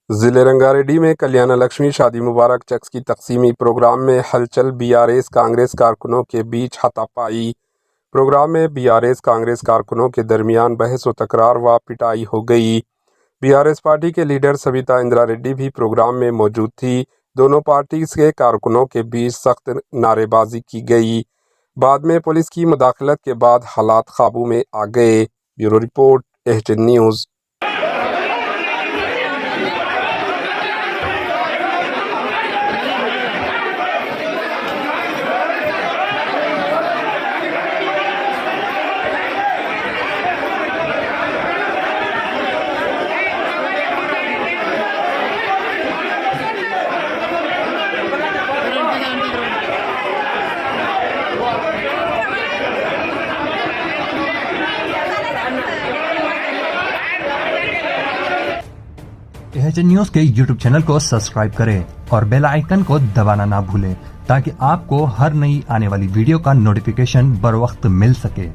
जिले रंगारेड्डी में कल्याण लक्ष्मी शादी मुबारक चेक्स की तकसीमी प्रोग्राम में हलचल। बीआरएस कांग्रेस कारकुनों के बीच हाथापाई। प्रोग्राम में बीआरएस कांग्रेस कारकुनों के दरमियान बहस व तकरार व पिटाई हो गई। बीआरएस पार्टी के लीडर सविता इंदिरा रेड्डी भी प्रोग्राम में मौजूद थी। दोनों पार्टी के कारकुनों के बीच सख्त नारेबाजी की गई। बाद में पुलिस की मुदाखलत के बाद हालात काबू में आ गए। Bureau report, HN news. HN news के यूट्यूब चैनल को सब्सक्राइब करें और बेल आइकन को दबाना ना भूलें ताकि आपको हर नई आने वाली वीडियो का नोटिफिकेशन बर वक्त मिल सके।